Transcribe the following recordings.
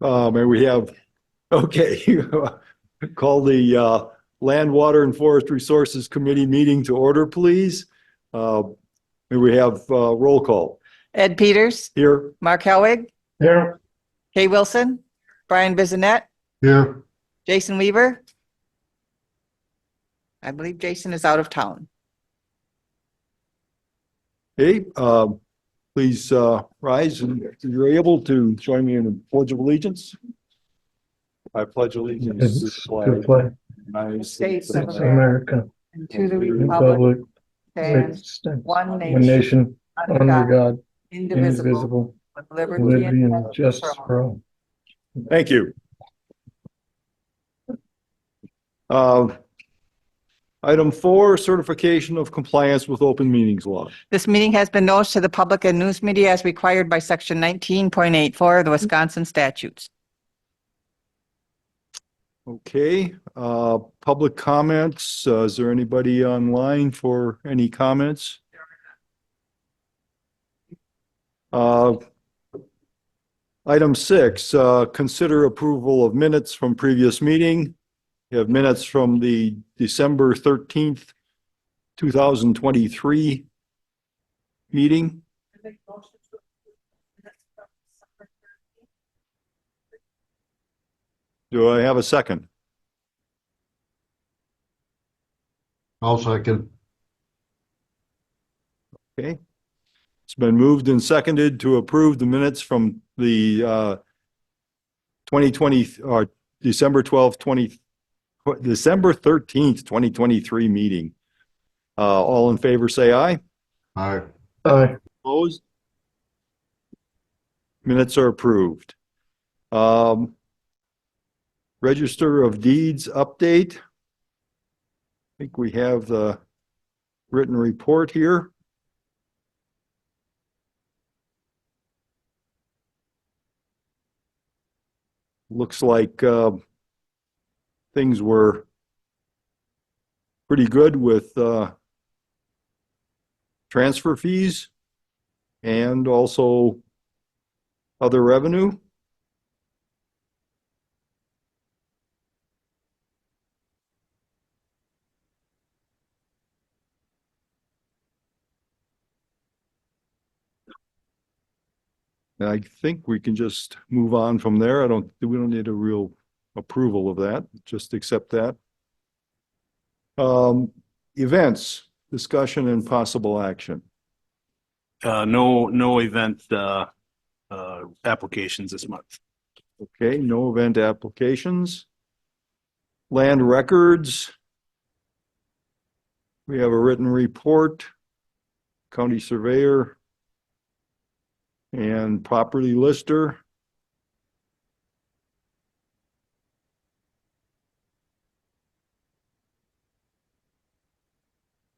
May we have, okay, call the Land, Water, and Forest Resources Committee meeting to order, please. May we have roll call Ed Peters, here? Mark Helwig, Here. Kay Wilson, Brian Bissonette, Here. Jason Weaver. I believe Jason is out of town. Hey, please rise, and if you're able to join me in the Pledge of Allegiance. I pledge allegiance to the flag of the United States of States of America, America, And to the Republic, republic stands one one nation, nation, under God, indivisible, indivisible, with liberty liberty and and justice justice for all. Thank you. Item 4, certification of compliance with open meetings law. This meeting has been noticed to the public and news media as required by section 19.84 of the Wisconsin statutes. Okay, public comments. Is there anybody online for any comments? Item 6, consider approval of minutes from previous meeting. You have minutes from the December 13th, 2023 meeting. Do I have a second? I'll second. Okay. It's been moved and seconded to approve the minutes from the 2020 or December 12th, December 13th, 2023 meeting. All in favor, say aye. Aye. Aye. Opposed? Minutes are approved. Register of Deeds update. I think we have the written report here. Looks like things were pretty good with transfer fees and also other revenue. And I think we can just move on from there. We don't need a real approval of that, just accept that. Events, discussion and possible action. No event applications this month. Okay, no event applications. Land records. We have a written report, county surveyor, and property lister.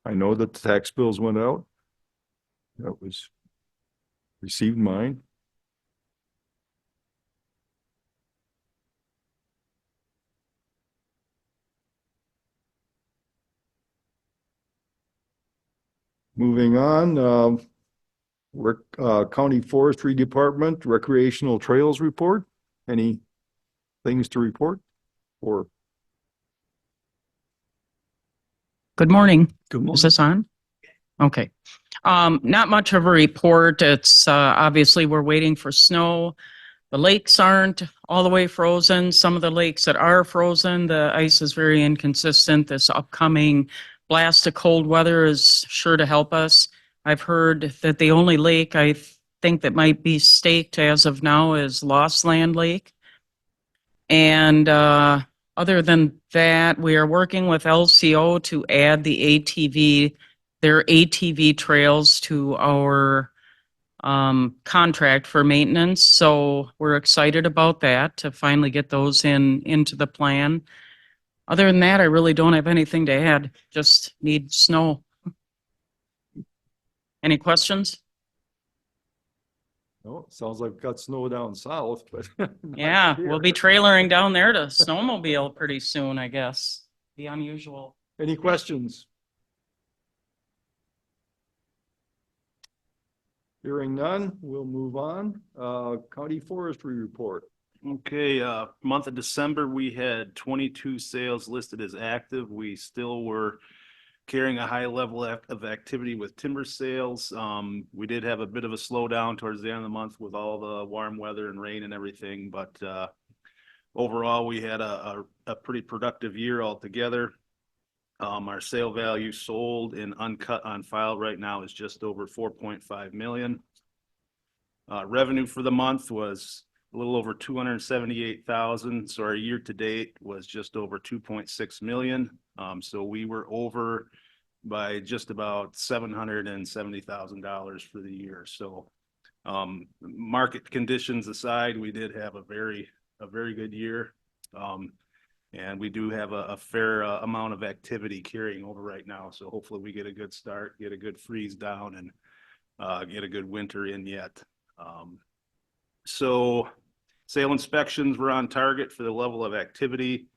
I know that the tax bills went out. That was received mine. Moving on, County Forestry Department Recreational Trails Report. Any things to report? Or Good morning. good Is morning. this on? Okay. Not much of a report. It's obviously we're waiting for snow. The lakes aren't all the way frozen. Some of the lakes that are frozen, the ice is very inconsistent. This upcoming blast of cold weather is sure to help us. I've heard that the only lake I think that might be staked as of now is Lost Land Lake. And other than that, we are working with LCO to add their ATV trails to our contract for maintenance. So we're excited about that to finally get those into the plan. Other than that, I really don't have anything to add. Just need snow. Any questions? Oh, sounds like we've got snow down south, but not Yeah, here. we'll be trailering down there to snowmobile pretty soon, I guess. Be unusual. Any questions? Hearing none, we'll move on. County Forestry Report. Okay, month of December, we had 22 sales listed as active. We still were carrying a high level of activity with timber sales. We did have a bit of a slowdown towards the end of the month with all the warm weather and rain and everything, but overall, we had a pretty productive year altogether. Our sale value sold and uncut on file right now is just over 4.5 million. Revenue for the month was a little over 278,000. So our year to date was just over 2.6 million. So we were over by just about $770,000 for the year. So market conditions aside, we did have a very good year. And we do have a fair amount of activity carrying over right now. So hopefully we get a good start, get a good freeze down, and get a good winter in yet. So sale inspections were on target for the level of activity.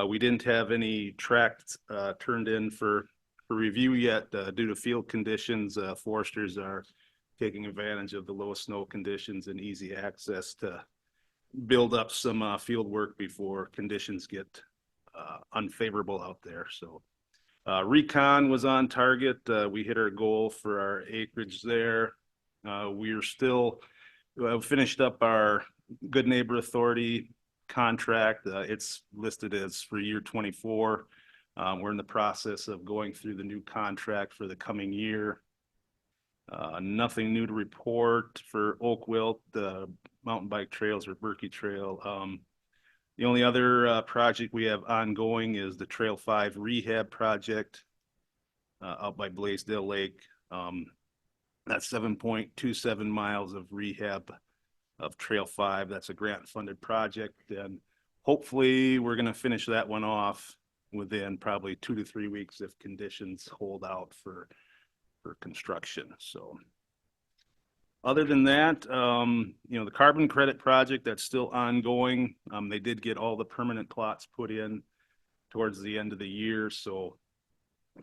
We didn't have any tracts turned in for review yet due to field conditions. Foresters are taking advantage of the low snow conditions and easy access to build up some field work before conditions get unfavorable out there. So recon was on target. We hit our goal for our acreage there. We are still finished up our Good Neighbor Authority contract. It's listed as for year 24. We're in the process of going through the new contract for the coming year. Nothing new to report for Oak Wilt, the mountain bike trails or Berkey Trail. The only other project we have ongoing is the Trail 5 rehab project out by Blaisdell Lake. That's 7.27 miles of rehab of Trail 5. That's a grant-funded project, and hopefully we're going to finish that one off within probably 2 to 3 weeks if conditions hold out for construction. So other than that, the carbon credit project, that's still ongoing. They did get all the permanent plots put in towards the end of the year, so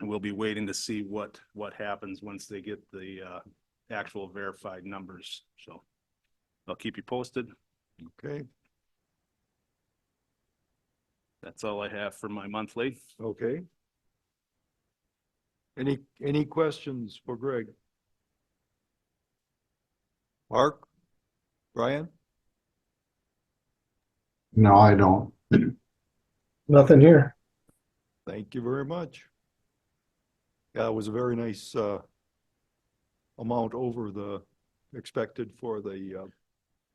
we'll be waiting to see what happens once they get the actual verified numbers. So I'll keep you posted. Okay, That's all I have for my monthly. okay. Any questions for Greg? Mark? Brian? No, I don't. Nothing here. Thank you very much. Yeah, it was a very nice amount over the expected for the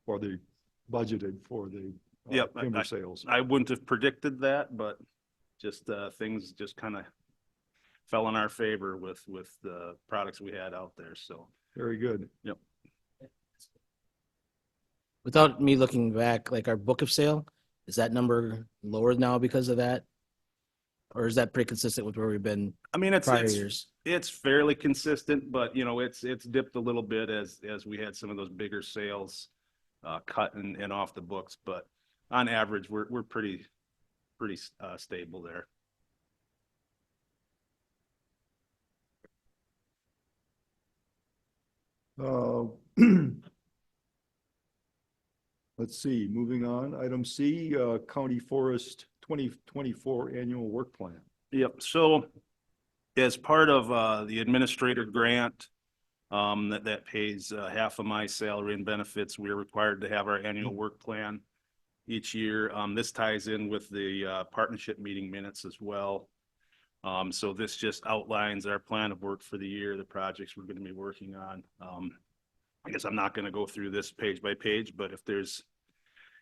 budgeted for the Yep, timber sales. I wouldn't have predicted that, but just things just kind of fell in our favor with the products we had out there. So Very good. yep. Without me looking back, like our book of sale, is that number lower now because of that? Or is that pretty consistent with where we've been I mean, prior years? it's fairly consistent, but it's dipped a little bit as we had some of those bigger sales cut and off the books. But on average, we're pretty stable there. Let's see, moving on. Item C, County Forest 2024 Annual Work Plan. Yep. So as part of the administrator grant that pays half of my salary and benefits, we're required to have our annual work plan each year. This ties in with the partnership meeting minutes as well. So this just outlines our plan of work for the year, the projects we're going to be working on. I guess I'm not going to go through this page by page, but if there's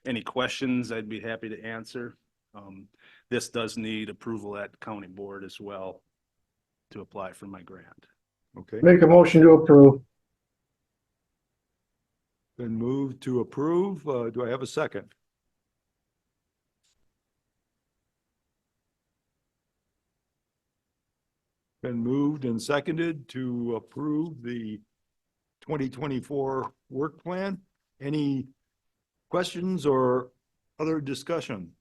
any questions, I'd be happy to answer. This does need approval at county board as well to apply for my grant. Okay, Make a motion to approve. been moved to approve. Do I have a second? Been moved and seconded to approve the 2024 work plan. Any questions or other discussion?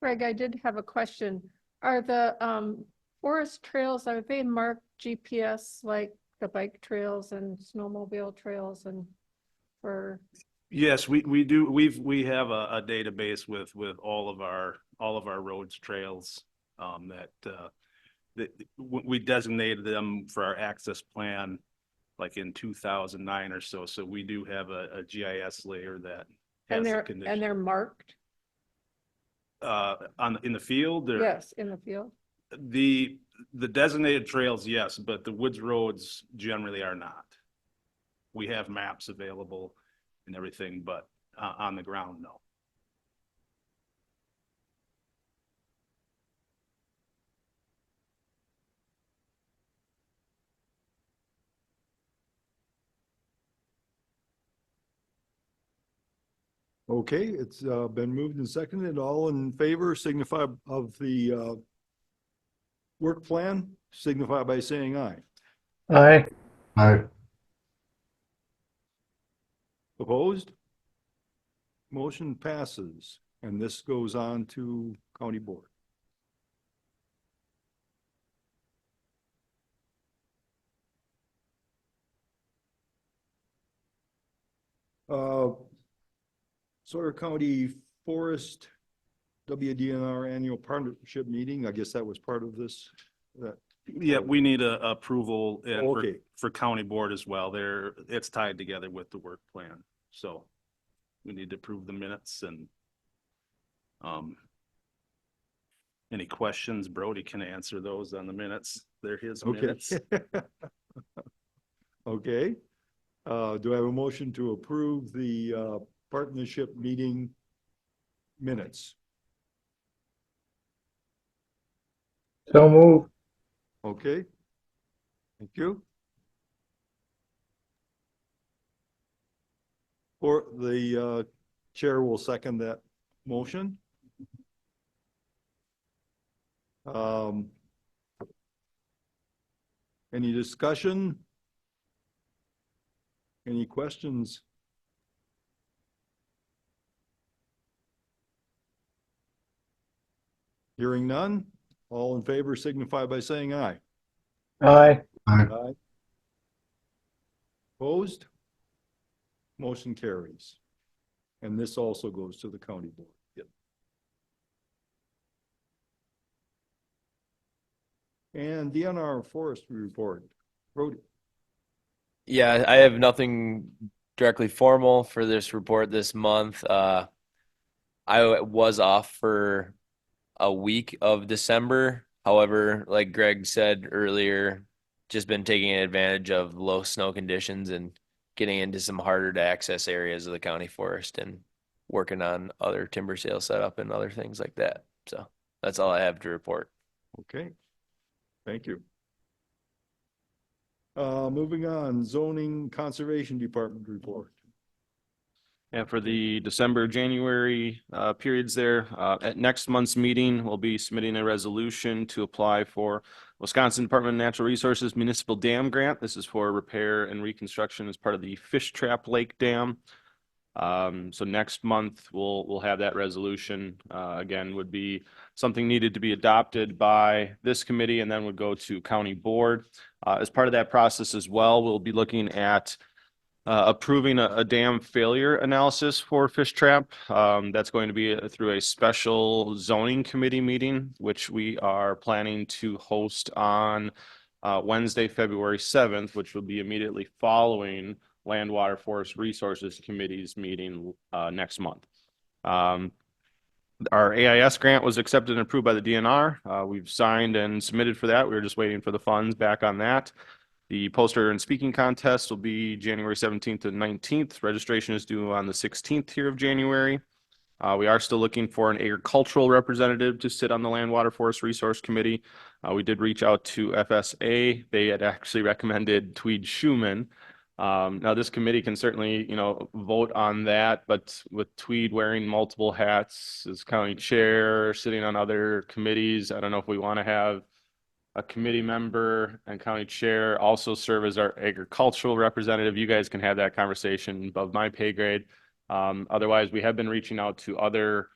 Greg, I did have a question. Are the forest trails, are they marked GPS like the bike trails and snowmobile trails and for, Yes, we do. We have a database with all of our roads, trails, that we designated them for our access plan like in 2009 or so. So we do have a GIS layer that has and the they're condition. marked? In the field or? Yes, in the field. The designated trails, yes, but the woods roads generally are not. We have maps available and everything, but on the ground, no. Okay, it's been moved and seconded. All in favor signify of the work plan, signify by saying aye. Aye. Aye. Opposed? Motion passes, and this goes on to county board. Sawyer County Forest WDNR Annual Partnership Meeting, I guess that was part of this. Yeah, we need a approval and Okay. for county board as well. It's tied together with the work plan. So we need to approve the minutes and any questions, Brody can answer those on the minutes. They're his Okay. minutes. Okay. Do I have a motion to approve the partnership meeting minutes? So move. Okay. Thank you. Or the chair will second that motion. Any discussion? Any questions? Hearing none, all in favor signify by saying aye. Aye. Aye. Aye. Opposed? Motion carries. And this also goes to the county board. Yep. And DNR forestry report. Brody. Yeah, I have nothing directly formal for this report this month. I was off for a week of December. However, like Greg said earlier, just been taking advantage of low snow conditions and getting into some harder to access areas of the county forest and working on other timber sale setup and other things like that. So that's all I have to report. Okay. Thank you. Moving on, zoning conservation department report. And for the December, January periods there, at next month's meeting, we'll be submitting a resolution to apply for Wisconsin Department of Natural Resources Municipal Dam Grant. This is for repair and reconstruction as part of the Fish Trap Lake Dam. So next month, we'll have that resolution. Again, would be something needed to be adopted by this committee and then would go to county board. As part of that process as well, we'll be looking at approving a dam failure analysis for Fish Trap. That's going to be through a special zoning committee meeting, which we are planning to host on Wednesday, February 7th, which will be immediately following Land, Water, Forest Resources Committee's meeting next month. Our AIS grant was accepted and approved by the DNR. We've signed and submitted for that. We were just waiting for the funds back on that. The poster and speaking contest will be January 17th to 19th. Registration is due on the 16th here of January. We are still looking for an agricultural representative to sit on the Land, Water, Forest Resource Committee. We did reach out to FSA. They had actually recommended Tweed Schuman. Now this committee can certainly, vote on that, but with Tweed wearing multiple hats as county chair, sitting on other committees, I don't know if we want to have a committee member and county chair also serve as our agricultural representative. You guys can have that conversation above my pay grade. Otherwise, we have been reaching out to other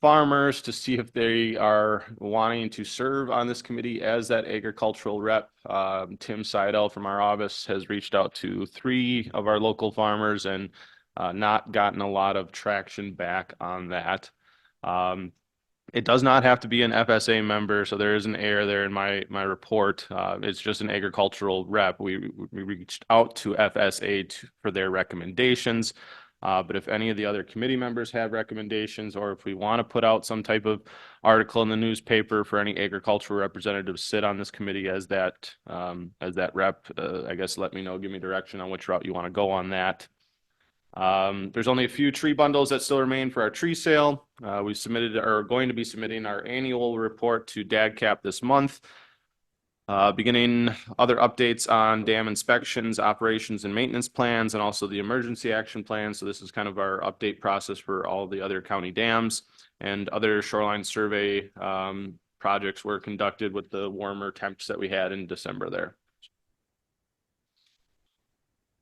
farmers to see if they are wanting to serve on this committee as that agricultural rep. Tim Seidel from our office has reached out to 3 of our local farmers and not gotten a lot of traction back on that. It does not have to be an FSA member, so there is an error there in my report. It's just an agricultural rep. We reached out to FSA for their recommendations. But if any of the other committee members have recommendations, or if we want to put out some type of article in the newspaper for any agricultural representative to sit on this committee as that rep, I guess let me know, give me direction on which route you want to go on that. There's only a few tree bundles that still remain for our tree sale. We submitted or are going to be submitting our annual report to DAGCAP this month. Beginning other updates on dam inspections, operations and maintenance plans, and also the emergency action plan. So this is kind of our update process for all the other county dams, and other shoreline survey projects were conducted with the warmer temps that we had in December there.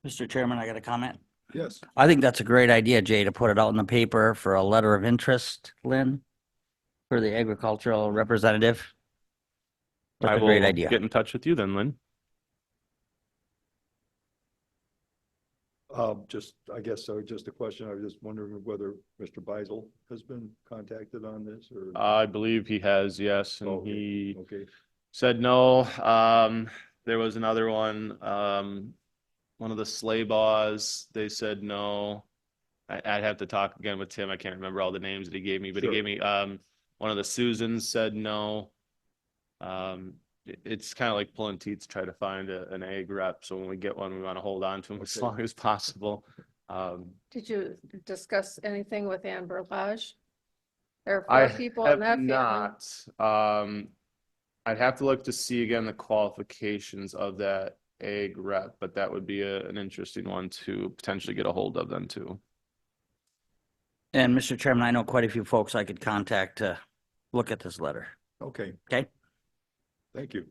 Mr. Chairman, I got a comment. Yes. I think that's a great idea, Jay, to put it out in the paper for a letter of interest, Lynn, for the agricultural representative. That's I a will great idea. get in touch with you then, Lynn. I guess, just a question. I was just wondering whether Mr. Beisel has been contacted on this or? I believe he has, yes, and Okay, he okay. said no. There was another one, one of the sleigh baws, they said no. I'd have to talk again with Tim. I can't remember all the names that he gave me, but Sure. he gave me, one of the Susans said no. It's kind of like pulling teeth to try to find an ag rep. So when we get one, we want to hold on to them as Okay. long as possible. Did you discuss anything with Amber Lodge? There I are 4 people have in that family. not. I'd have to look to see again the qualifications of that ag rep, but that would be an interesting one to potentially get a hold of then too. And Mr. Chairman, I know quite a few folks I could contact to look at this letter. Okay. Okay. Thank you.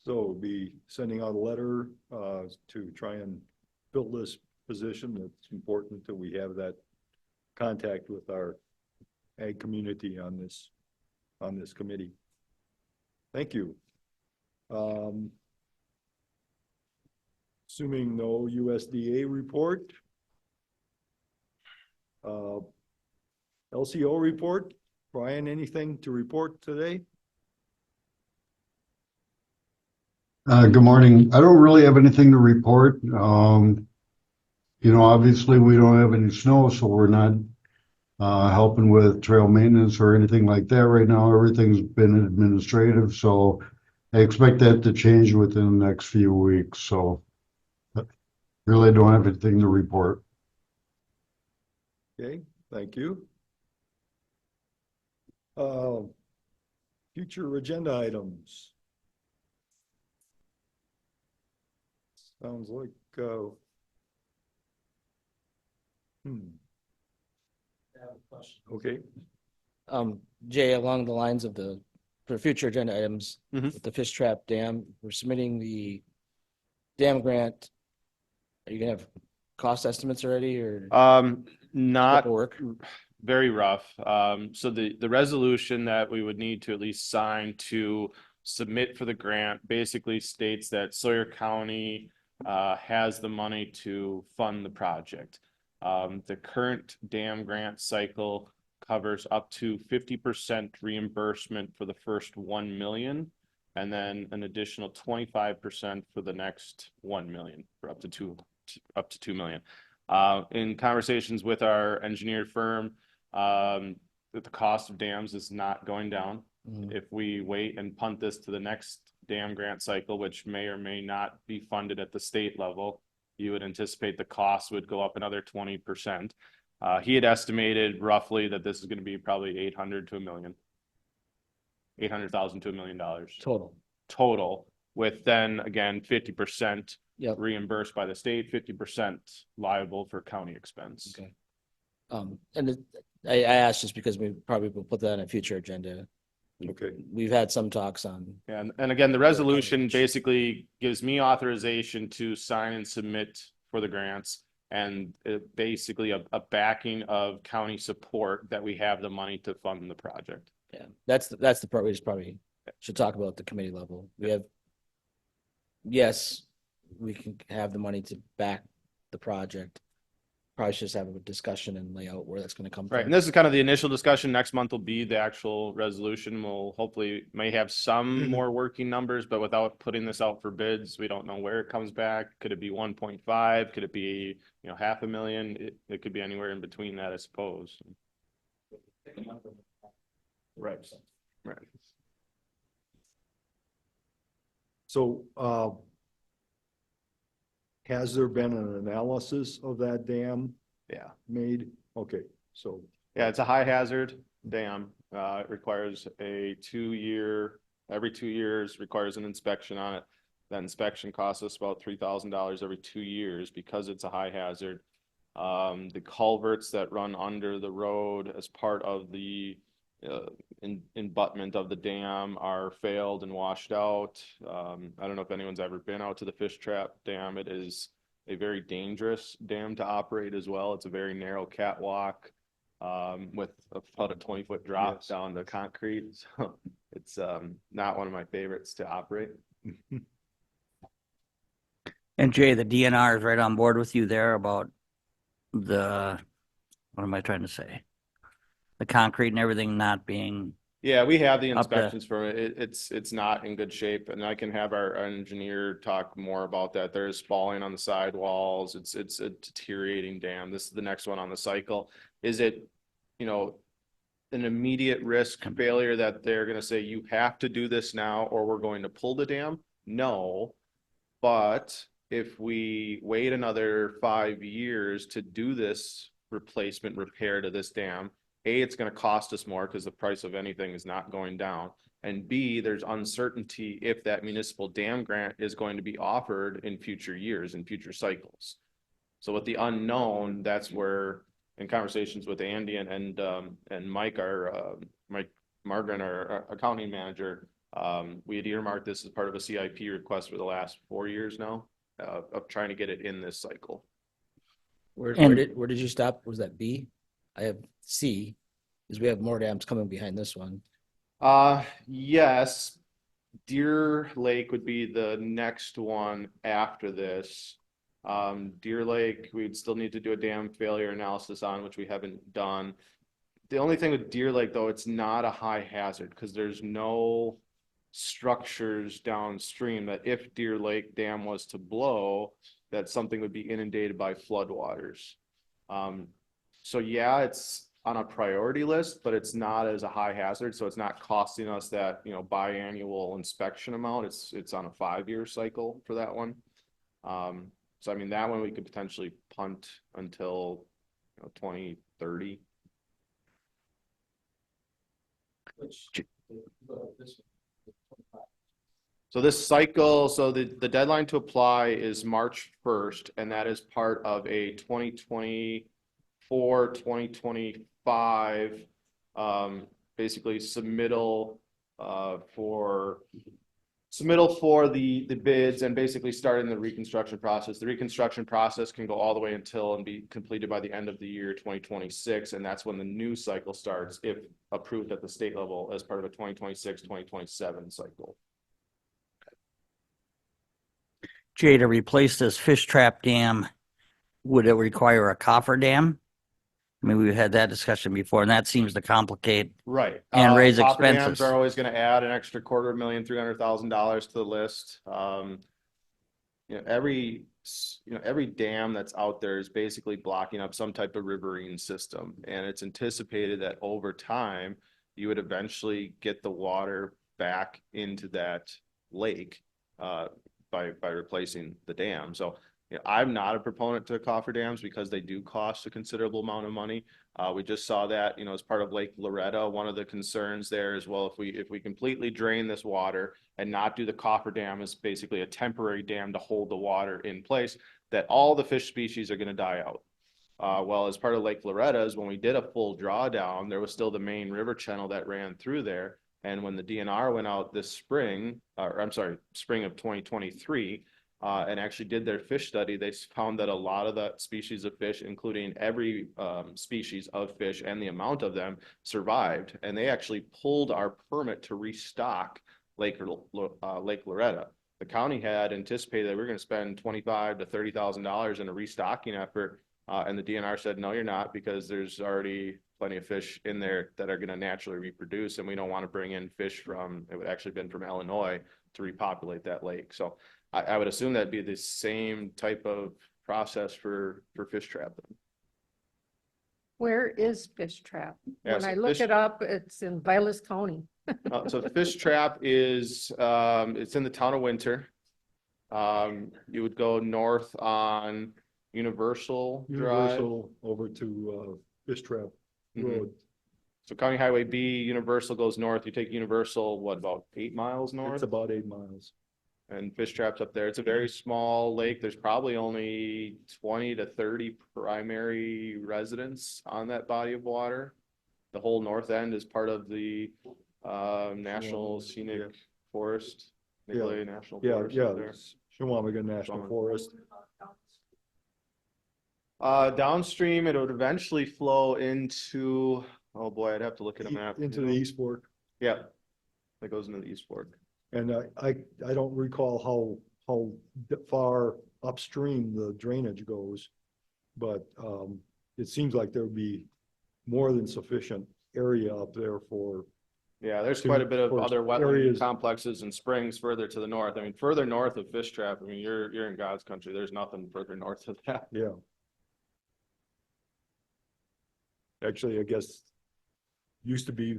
So we'll be sending out a letter to try and fill this position. It's important that we have that contact with our ag community on this committee. Thank you. Assuming no USDA report. LCO report. Brian, anything to report today? Good morning. I don't really have anything to report. Obviously we don't have any snow, so we're not helping with trail maintenance or anything like that right now. Everything's been administrative, so I expect that to change within the next few weeks. So really don't have anything to report. Okay, thank you. Future agenda items. Sounds like, okay, Jay, along the lines of for future agenda items, Mhm. with the Fish Trap Dam, we're submitting the dam grant. Are you gonna have cost estimates already or? Not Work? very rough. So the resolution that we would need to at least sign to submit for the grant basically states that Sawyer County has the money to fund the project. The current dam grant cycle covers up to 50% reimbursement for the first 1 million, and then an additional 25% for the next 1 million, for up to 2 million. In conversations with our engineered firm, that the cost of dams is not going down. Mhm. If we wait and punt this to the next dam grant cycle, which may or may not be funded at the state level, you would anticipate the cost would go up another 20%. He had estimated roughly that this is going to be probably 800 to $1 million. 800,000 to $1 million total, with then again 50% Yep. reimbursed by the state, 50% liable for county expense. Okay. I asked just because we probably will put that on a future agenda. okay, We've had some talks on. And again, the resolution basically gives me authorization to sign and submit for the grants. and basically a backing of county support that we have the money to fund the project. Yeah, that's the part we just probably should talk about at the committee level. We have, yes, we can have the money to back the project. Probably should just have a discussion and lay out where that's going to come Right, from. and this is kind of the initial discussion. Next month will be the actual resolution. We'll hopefully may have some more working numbers, but without putting this out for bids, we don't know where it comes back. Could it be 1.5? Could it be, $500,000? It could be anywhere in between that, I suppose. Right. Right. So, has there been an analysis of that dam Yeah. made? Okay, so, Yeah, it's a high hazard dam. It requires every 2 years requires an inspection on it. That inspection costs us about $3,000 every 2 years because it's a high hazard. The culverts that run under the road as part of the embutment of the dam are failed and washed out. I don't know if anyone's ever been out to the Fish Trap Dam. It is a very dangerous dam to operate as well. It's a very narrow catwalk with about a 20-foot drop Yes. down to concrete. So it's not one of my favorites to operate. And Jay, the DNR is right on board with you there about what am I trying to say? The concrete and everything not being, Yeah, we have the Up there. inspections for it. It's not in good shape, and I can have our engineer talk more about that. There's falling on the sidewalls. It's a deteriorating dam. This is the next one on the cycle. Is it, an immediate risk failure that they're gonna say you have to do this now or we're going to pull the dam? No, but if we wait another 5 years to do this replacement repair to this dam, A, it's going to cost us more because the price of anything is not going down. And B, there's uncertainty if that municipal dam grant is going to be offered in future years, in future cycles. So with the unknown, that's where in conversations with Andy and Mike, Mike Margaret, our accounting manager, we had earmarked this as part of a CIP request for the last 4 years now of trying to get it in this cycle. Where And- did you stop? Was that B? I have C, because we have more dams coming behind this one. Yes, Deer Lake would be the next one after this. Deer Lake, we'd still need to do a dam failure analysis on, which we haven't done. The only thing with Deer Lake, though, it's not a high hazard because there's no structures downstream that if Deer Lake Dam was to blow, that something would be inundated by floodwaters. So yeah, it's on a priority list, but it's not as a high hazard. So it's not costing us that, biannual inspection amount. It's on a 5-year cycle for that one. So I mean, that one we could potentially punt until 2030. So this cycle, so the deadline to apply is March 1st, and that is part of a 2024, 2025, basically submittal for the bids and basically starting the reconstruction process. The reconstruction process can go all the way until and be completed by the end of the year 2026, and that's when the new cycle starts if approved at the state level as part of a 2026, 2027 cycle. Jay, to replace this Fish Trap Dam, would it require a coffer dam? I mean, we've had that discussion before, and that seems to complicate. Right. And raise Coffer dams expenses. are always going to add an extra $250,000 to the list. Every dam that's out there is basically blocking up some type of riverine system. And it's anticipated that over time, you would eventually get the water back into that lake by replacing the dam. So I'm not a proponent to coffer dams because they do cost a considerable amount of money. We just saw that, as part of Lake Loretta. One of the concerns there is, well, if we completely drain this water and not do the coffer dam as basically a temporary dam to hold the water in place, that all the fish species are going to die out. Well, as part of Lake Loretta's, when we did a full drawdown, there was still the main river channel that ran through there. And when the DNR went out this spring, spring of 2023, and actually did their fish study, they found that a lot of the species of fish, including every species of fish and the amount of them, survived. And they actually pulled our permit to restock Lake Loretta. The county had anticipated that we were going to spend $25,000 to $30,000 in a restocking effort. And the DNR said, no, you're not, because there's already plenty of fish in there that are going to naturally reproduce. And we don't want to bring in fish from, it would actually been from Illinois to repopulate that lake. So I would assume that'd be the same type of process for fish trapping. Where is Fish Trap? Yeah, When so I look Fish- it up, it's in Vilas County. So the Fish Trap is, it's in the town of Winter. You would go north on Universal Drive. Universal over to, Fish Trap Mhm. Road. So County Highway B, Universal goes north. You take Universal, what, about 8 miles It's north? about 8 miles. And Fish Trap's up there. It's a very small lake. There's probably only 20 to 30 primary residents on that body of water. The whole north end is part of the National Yeah. Scenic Forest, Yeah. Nicolet National Yeah, Forest. yeah, up there. it's Chequamegon National Chequamegon. Forest. Downstream, it would eventually flow into, oh boy, I'd have to look at a map. Into the East Fork. Yeah, that goes into the East Fork. And I don't recall how far upstream the drainage goes. But, it seems like there would be more than sufficient area up there for, Yeah, there's quite a bit of for other wetland areas- complexes and springs further to the north. I mean, further north of Fish Trap, I mean, you're in God's country. There's nothing further north of that. yeah. Actually, I guess used to be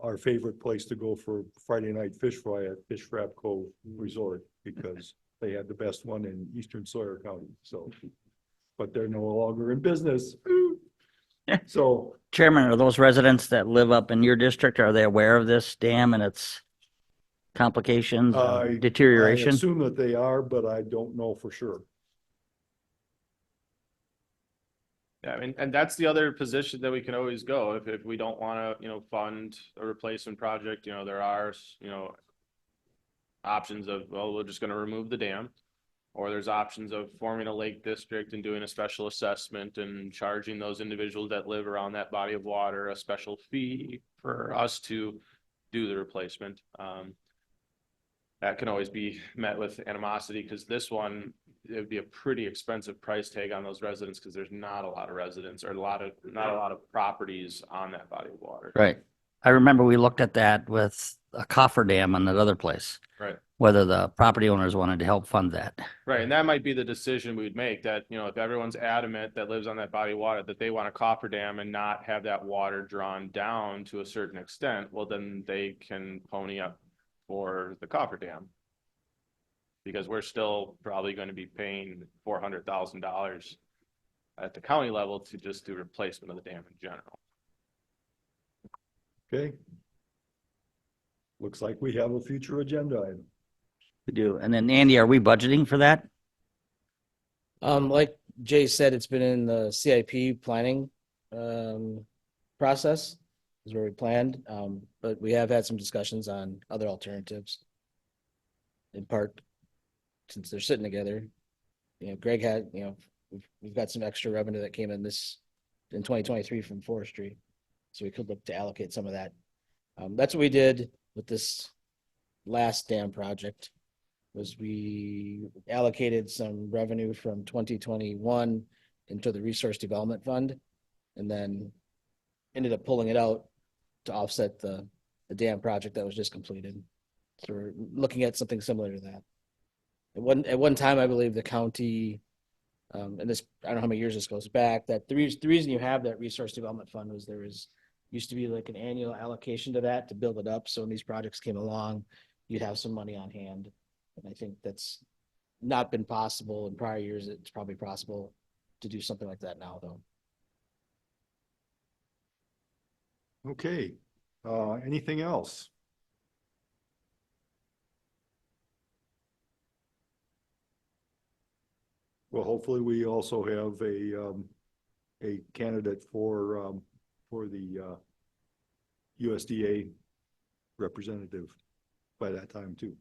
our favorite place to go for Friday night fish fry at Fish Trap Cove Resort because they had the best one in eastern Sawyer County, so. But they're no longer in business. So Chairman, are those residents that live up in your district, are they aware of this dam and its complications, I deterioration? assume that they are, but I don't know for sure. Yeah, I mean, and that's the other position that we can always go if we don't want to, fund a replacement project, there are, options of, well, we're just going to remove the dam. Or there's options of forming a lake district and doing a special assessment and charging those individuals that live around that body of water a special fee for us to do the replacement. That can always be met with animosity because this one, it would be a pretty expensive price tag on those residents because there's not a lot of residents or not a lot of properties on that body of water. Right. I remember we looked at that with a cofferdam on that other place, Right. whether the property owners wanted to help fund that. Right, and that might be the decision we'd make, that, if everyone's adamant that lives on that body of water, that they want a cofferdam and not have that water drawn down to a certain extent, well, then they can pony up for the cofferdam. Because we're still probably going to be paying $400,000 at the county level to just do replacement of the dam in general. Okay. Looks like we have a future agenda item. We do. And then Andy, are we budgeting for that? Like Jay said, it's been in the CIP planning process is where we planned. But we have had some discussions on other alternatives. In part, since they're sitting together, Greg had, we've got some extra revenue that came in 2023 from forestry. So we could look to allocate some of that. That's what we did with this last dam project. Was we allocated some revenue from 2021 into the Resource Development Fund, and then ended up pulling it out to offset the dam project that was just completed. So we're looking at something similar to that. At one time, I believe the county, and this, I don't know how many years this goes back, that the reason you have that Resource Development Fund was used to be like an annual allocation to that to build it up. So when these projects came along, you'd have some money on hand. And I think that's not been possible in prior years. It's probably possible to do something like that now, though. Okay, anything else? Well, hopefully we also have a candidate for the USDA representative by that time too.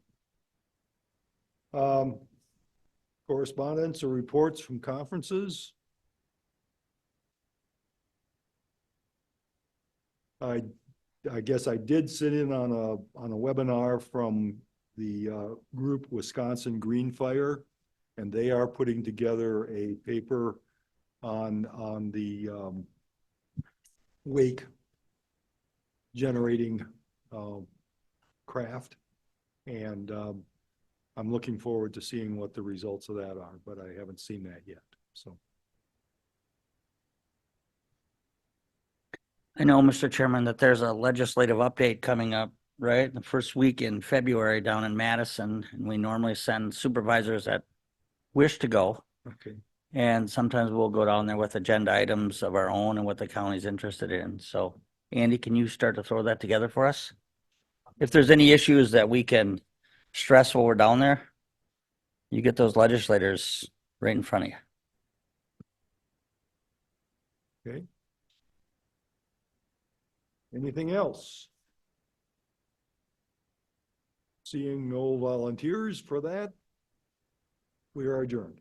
correspondence or reports from conferences? I guess I did sit in on a webinar from the group Wisconsin Green Fire, and they are putting together a paper on the wake generating craft. And I'm looking forward to seeing what the results of that are, but I haven't seen that yet, so. I know, Mr. Chairman, that there's a legislative update coming up, right? The first week in February down in Madison, and we normally send supervisors that wish to go. Okay. And sometimes we'll go down there with agenda items of our own and what the county's interested in. So Andy, can you start to throw that together for us? If there's any issues that we can stress while we're down there, you get those legislators right in front of you. Okay. Anything else? Seeing no volunteers for that, we are adjourned.